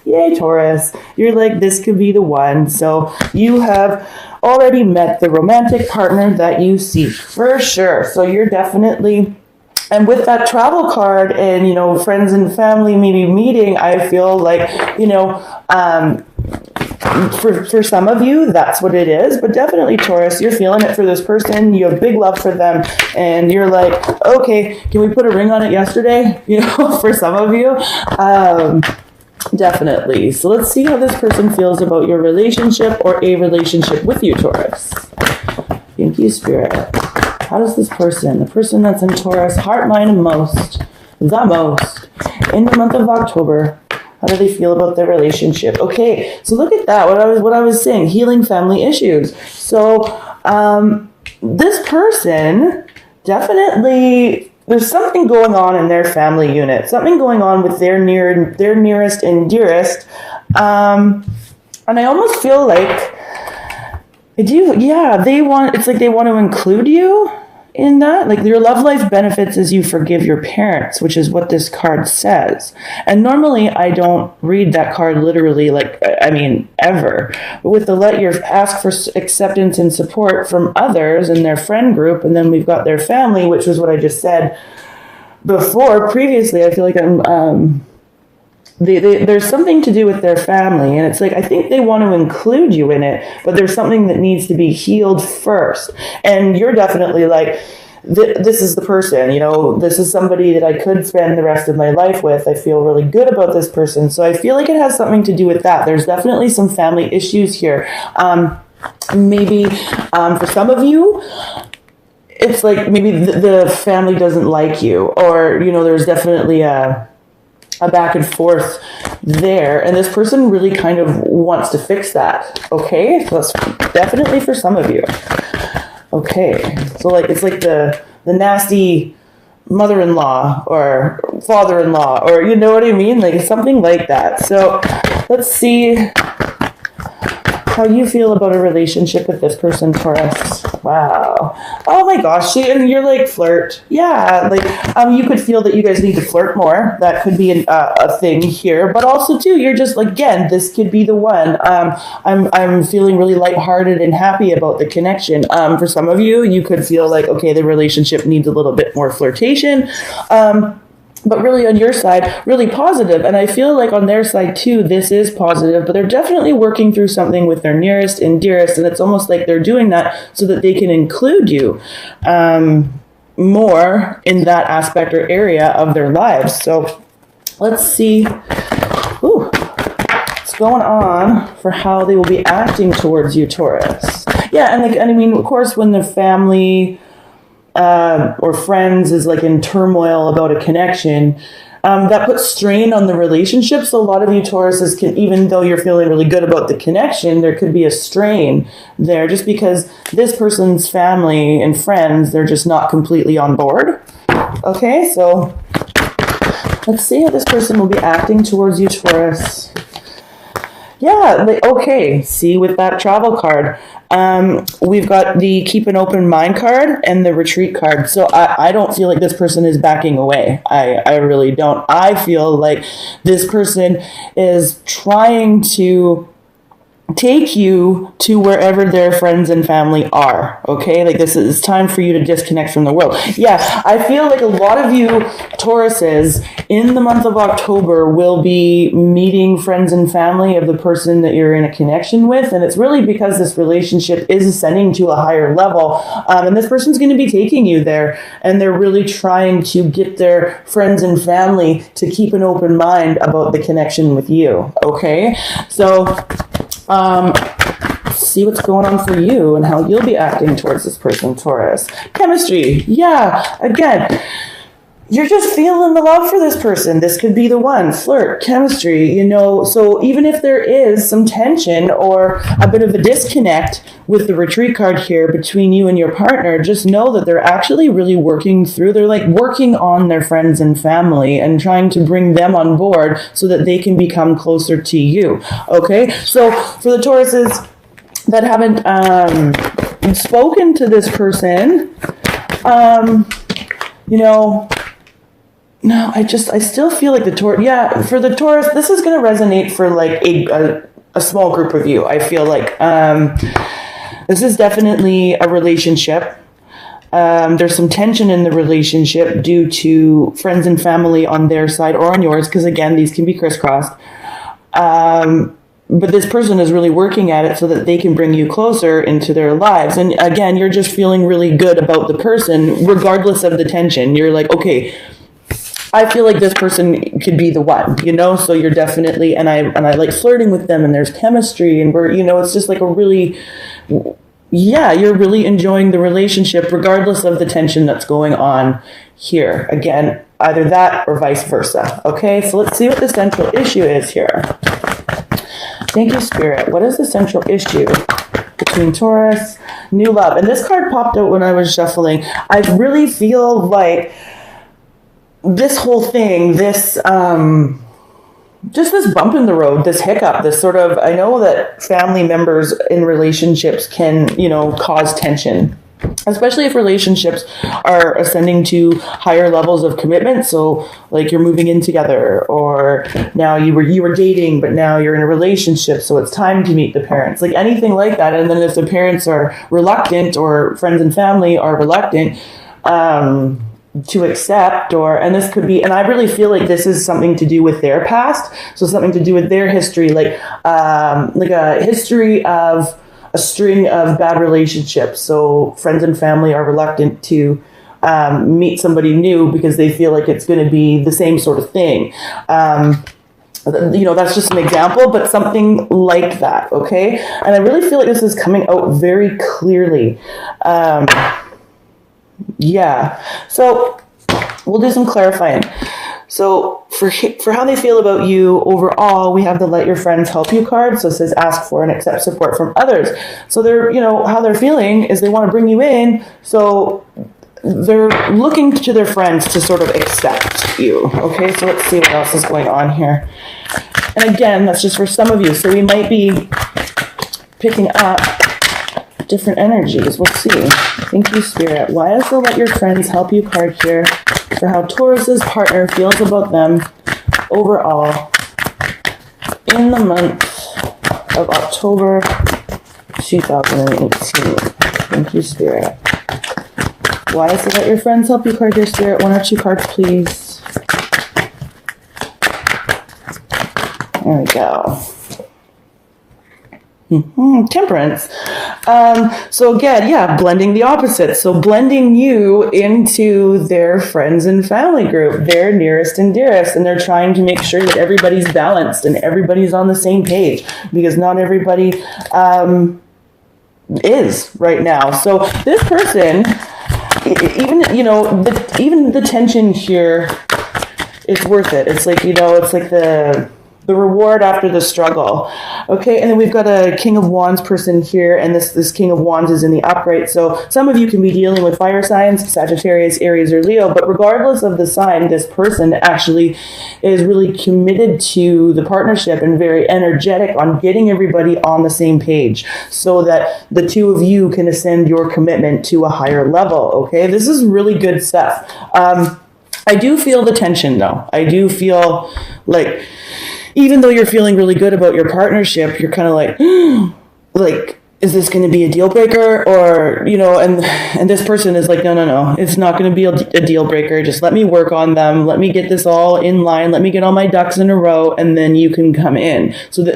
Yay, Taurus. You're like, this could be the one. So you have already met the romantic partner that you seek, for sure. So you're definitely... And with that travel card and, you know, friends and family maybe meeting, I feel like, you know, for some of you, that's what it is. But definitely, Taurus, you're feeling it for this person. You have big love for them. And you're like, okay, can we put a ring on it yesterday? You know, for some of you. Definitely. So let's see how this person feels about your relationship or a relationship with you, Taurus. Thank you, Spirit. How does this person, the person that's in Taurus, heart, mind, and the most, in the month of October, how do they feel about their relationship? Okay, so look at that, what I was saying, healing family issues. So this person, definitely, there's something going on in their family unit, something going on with their nearest and dearest. And I almost feel like, it's like they want to include you in that. Like your love life benefits as you forgive your parents, which is what this card says. And normally I don't read that card literally, ever. But with the ask for acceptance and support from others and their friend group, and then we've got their family, which was what I just said previously. I feel like there's something to do with their family, and it's like I think they want to include you in it, but there's something that needs to be healed first. And you're definitely like, this is the person, you know, this is somebody that I could spend the rest of my life with. I feel really good about this person. So I feel like it has something to do with that. There's definitely some family issues here. Maybe for some of you, it's like maybe the family doesn't like you, or, you know, there's definitely a back and forth there, and this person really kind of wants to fix that. Okay, so that's definitely for some of you. Okay, so like it's like the nasty mother-in-law or father-in-law, or you know what I mean, like something like that. So let's see how you feel about a relationship with this person, Taurus. Wow. Oh my gosh. And you're like, flirt. Yeah. Like, you could feel that you guys need to flirt more. That could be a thing here. But also too, you're just like, again, this could be the one. I'm feeling really lighthearted and happy about the connection. For some of you, you could feel like, okay, the relationship needs a little bit more flirtation. But really on your side, really positive. And I feel like on their side too, this is positive, but they're definitely working through something with their nearest and dearest. And it's almost like they're doing that so that they can include you more in that aspect or area of their lives. So let's see what's going on for how they will be acting towards you, Taurus. Yeah, and I mean, of course, when the family or friends is like in turmoil about a connection, that puts strain on the relationship. So a lot of you Tauruses can, even though you're feeling really good about the connection, there could be a strain there just because this person's family and friends, they're just not completely on board. Okay, so let's see how this person will be acting towards you, Taurus. Yeah, okay, see with that travel card. We've got the keep an open mind card and the retreat card. So I don't feel like this person is backing away. I really don't. I feel like this person is trying to take you to wherever their friends and family are. Okay, like this is time for you to disconnect from the world. Yeah, I feel like a lot of you Tauruses in the month of October will be meeting friends and family of the person that you're in a connection with, and it's really because this relationship is ascending to a higher level, and this person's going to be taking you there, and they're really trying to get their friends and family to keep an open mind about the connection with you. Okay, so see what's going on for you and how you'll be acting towards this person, Taurus. Chemistry. Yeah, again, you're just feeling the love for this person. This could be the one. Flirt, chemistry, you know. So even if there is some tension or a bit of a disconnect with the retreat card here between you and your partner, just know that they're actually really working through. They're like working on their friends and family and trying to bring them on board so that they can become closer to you. Okay? So for the Tauruses that haven't spoken to this person, you know, No, I still feel like the Taurus, yeah, for the Taurus, this is going to resonate for like a small group of you. I feel like this is definitely a relationship. There's some tension in the relationship due to friends and family on their side or on yours, because again, these can be crisscrossed. But this person is really working at it so that they can bring you closer into their lives. And again, you're just feeling really good about the person, regardless of the tension. You're like, okay, I feel like this person could be the one, so you're definitely, and I like flirting with them, and there's chemistry, and we're, it's just like a really, yeah, you're really enjoying the relationship regardless of the tension that's going on here. Again, either that or vice versa. Okay, so let's see what the central issue is here. Thank you, Spirit. What is the central issue between Taurus, new love? And this card popped out when I was shuffling. I really feel like this whole thing, this, just this bump in the road, this hiccup, this sort of, I know that family members in relationships can, cause tension, especially if relationships are ascending to higher levels of commitment. So like you're moving in together, or now you were dating, but now you're in a relationship. So it's time to meet the parents, like anything like that. And then if the parents are reluctant, or friends and family are reluctant, to accept, and this could be, and I really feel like this is something to do with their past. So something to do with their history, like a history of a string of bad relationships. So friends and family are reluctant to meet somebody new because they feel like it's going to be the same sort of thing. That's just an example, but something like that. Okay. And I really feel like this is coming out very clearly. Yeah. So we'll do some clarifying. So for how they feel about you overall, we have the Let Your Friends Help You card. So it says ask for and accept support from others. So they're, how they're feeling is they want to bring you in. So they're looking to their friends to sort of accept you. Okay. So let's see what else is going on here. And again, that's just for some of you. So we might be picking up different energies. We'll see. Thank you, Spirit. Why is the Let Your Friends Help You card here for how Taurus's partner feels about them overall in the month of October 2018? Thank you, Spirit. Why is the Let Your Friends Help You card here, Spirit? One or two cards, please. There we go. Temperance. So again, blending the opposites. So blending you into their friends and family group, their nearest and dearest, and they're trying to make sure that everybody's balanced and everybody's on the same page, because not everybody is right now. So this person, even the tension here is worth it. It's like, it's like the reward after the struggle. Okay, and then we've got a King of Wands person here, and this King of Wands is in the upright. So some of you can be dealing with fire signs, Sagittarius, Aries, or Leo, but regardless of the sign, this person actually is really committed to the partnership and very energetic on getting everybody on the same page so that the two of you can ascend your commitment to a higher level. Okay, this is really good stuff. I do feel the tension, though. I do feel like, even though you're feeling really good about your partnership, you're kind of like, is this going to be a deal breaker? Or, and this person is like, no, it's not going to be a deal breaker. Just let me work on them. Let me get this all in line. Let me get all my ducks in a row, and then you can come in. So that,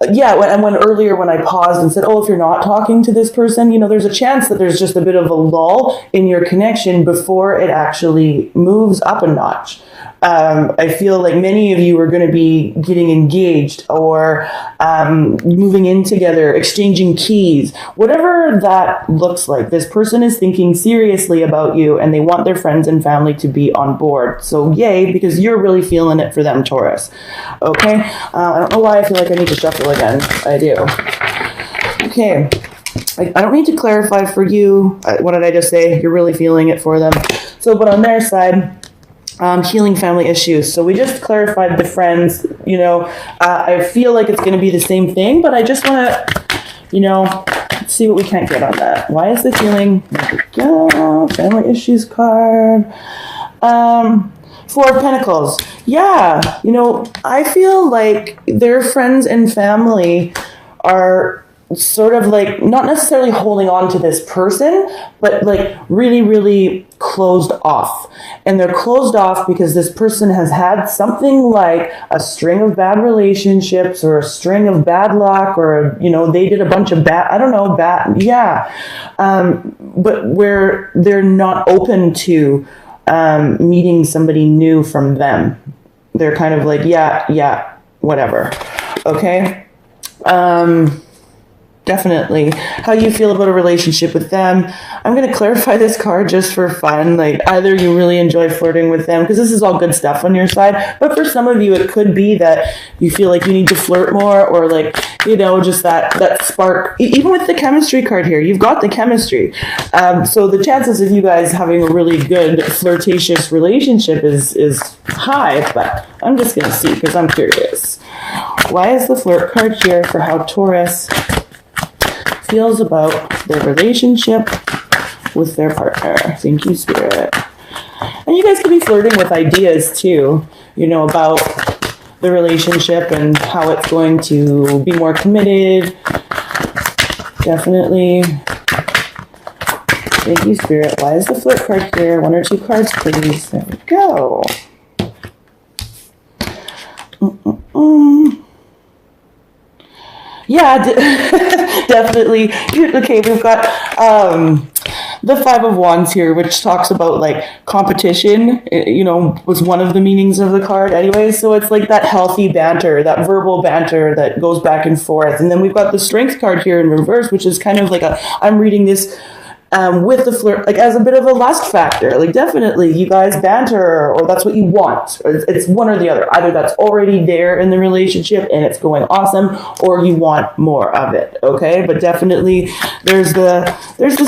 when earlier when I paused and said, if you're not talking to this person, there's a chance that there's just a bit of a lull in your connection before it actually moves up a notch. I feel like many of you are going to be getting engaged or moving in together, exchanging keys, whatever that looks like. This person is thinking seriously about you, and they want their friends and family to be on board. So yay, because you're really feeling it for them, Taurus. Okay? I don't know why I feel like I need to shuffle again. I do. Okay. I don't need to clarify for you. What did I just say? You're really feeling it for them. So, but on their side, healing family issues. So we just clarified the friends, I feel like it's going to be the same thing, but I just want to, see what we can't get on that. Why is the healing? There we go. Family issues card. Four of Pentacles. Yeah, you know, I feel like their friends and family are sort of like not necessarily holding on to this person, but like really, really closed off. And they're closed off because this person has had something like a string of bad relationships or a string of bad luck, or, you know, they did a bunch of bad, I don't know, bad, yeah. But where they're not open to meeting somebody new from them. They're kind of like, yeah, whatever. Okay. Definitely. How you feel about a relationship with them. I'm going to clarify this card just for fun. Like, either you really enjoy flirting with them, because this is all good stuff on your side, but for some of you, it could be that you feel like you need to flirt more, or like, you know, just that spark. Even with the chemistry card here, you've got the chemistry. So the chances of you guys having a really good flirtatious relationship is high, but I'm just going to see because I'm curious. Why is the flirt card here for how Taurus feels about their relationship with their partner? Thank you, Spirit. And you guys could be flirting with ideas too, you know, about the relationship and how it's going to be more committed. Definitely. Thank you, Spirit. Why is the flirt card here? One or two cards, please. There we go. Yeah, definitely. Okay, we've got the Five of Wands here, which talks about like competition, you know, was one of the meanings of the card anyway. So it's like that healthy banter, that verbal banter that goes back and forth. And then we've got the Strength card here in reverse, which is kind of like I'm reading this with the flirt, like as a bit of a lust factor. Like definitely you guys banter, or that's what you want. It's one or the other. Either that's already there in the relationship and it's going awesome, or you want more of it. Okay, but definitely there's the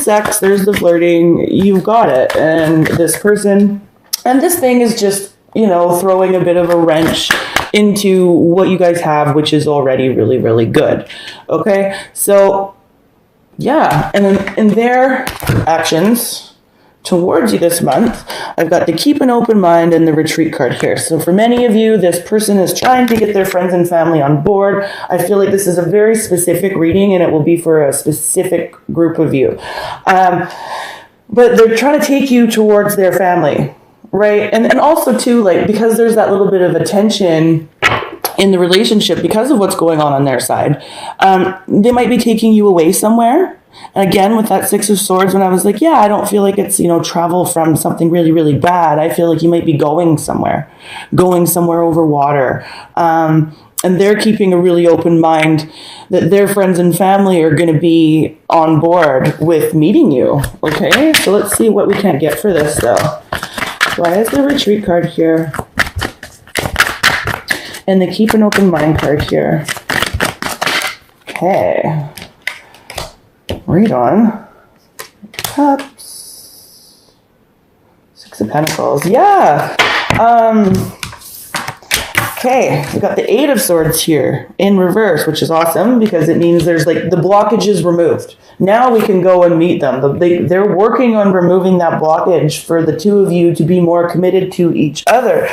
sex, there's the flirting. You've got it, and this person, and this thing is just, you know, throwing a bit of a wrench into what you guys have, which is already really, really good. Okay, so. Yeah, and then in their actions towards you this month, I've got to keep an open mind and the retreat card here. So for many of you, this person is trying to get their friends and family on board. I feel like this is a very specific reading, and it will be for a specific group of you. But they're trying to take you towards their family, right? And also too, like, because there's that little bit of a tension in the relationship because of what's going on their side, they might be taking you away somewhere. And again, with that Six of Swords, when I was like, yeah, I don't feel like it's, you know, travel from something really, really bad. I feel like you might be going somewhere over water. And they're keeping a really open mind that their friends and family are going to be on board with meeting you. Okay, so let's see what we can get for this though. Why is the retreat card here? And the keep an open mind card here. Okay. Read on. Cups. Six of Pentacles. Yeah. Okay. We got the Eight of Swords here in reverse, which is awesome because it means there's like the blockage is removed. Now we can go and meet them. They're working on removing that blockage for the two of you to be more committed to each other.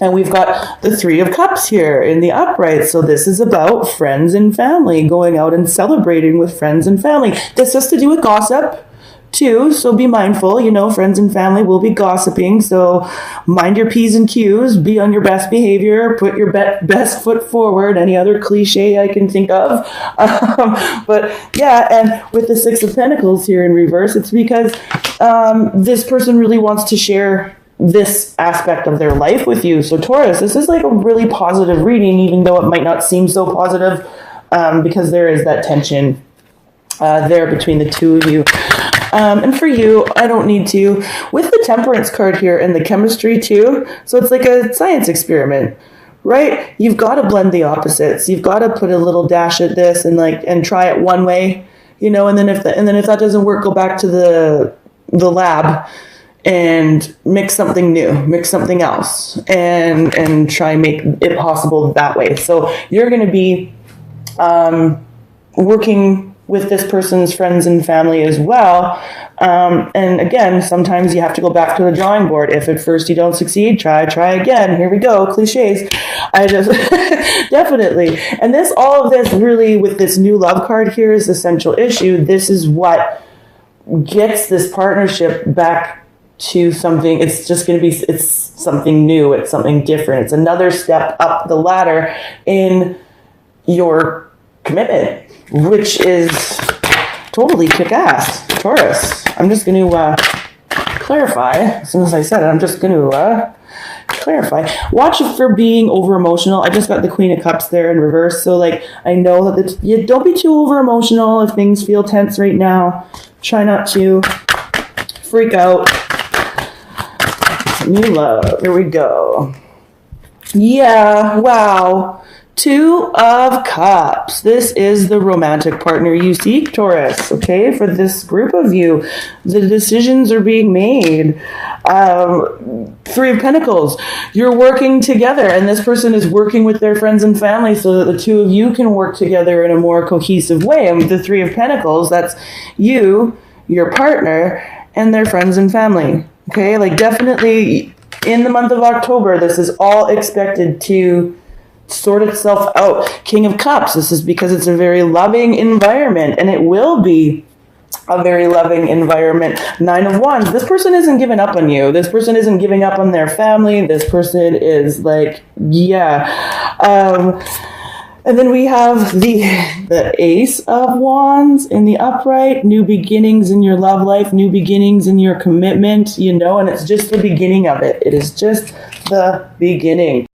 And we've got the Three of Cups here in the upright. So this is about friends and family, going out and celebrating with friends and family. This has to do with gossip too, so be mindful. You know, friends and family will be gossiping, so mind your P's and Q's, be on your best behavior, put your best foot forward, any other cliche I can think of. But yeah, and with the Six of Pentacles here in reverse, it's because this person really wants to share this aspect of their life with you. So Taurus, this is like a really positive reading, even though it might not seem so positive, because there is that tension there between the two of you. And for you, I don't need to. With the Temperance card here and the chemistry too, so it's like a science experiment, right? You've got to blend the opposites. You've got to put a little dash at this and try it one way, you know, and then if that doesn't work, go back to the lab and mix something new, mix something else, and try and make it possible that way. So you're going to be working with this person's friends and family as well. And again, sometimes you have to go back to the drawing board. If at first you don't succeed, try again. Here we go, cliches. I just definitely. And all of this really, with this new love card here, is the central issue. This is what gets this partnership back to something. It's just going to be, it's something new. It's something different. It's another step up the ladder in your commitment, which is totally kick-ass. Taurus. I'm just going to clarify. As soon as I said it, I'm just going to clarify. Watch for being over emotional. I just got the Queen of Cups there in reverse, so like I know that you don't be too over emotional. If things feel tense right now, try not to freak out. New love. Here we go. Yeah, wow. 2 of Cups. This is the romantic partner you seek, Taurus. Okay, for this group of you, the decisions are being made. 3 of Pentacles. You're working together, and this person is working with their friends and family so that the 2 of you can work together in a more cohesive way. And with the 3 of Pentacles, that's you, your partner, and their friends and family. Okay, like definitely in the month of October, this is all expected to sort itself out. King of Cups. This is because it's a very loving environment, and it will be a very loving environment. 9 of Wands. This person isn't giving up on you. This person isn't giving up on their family. This person is like, yeah. And then we have the Ace of Wands in the upright. New beginnings in your love life, new beginnings in your commitment, and it's just the beginning of it. It is just the beginning.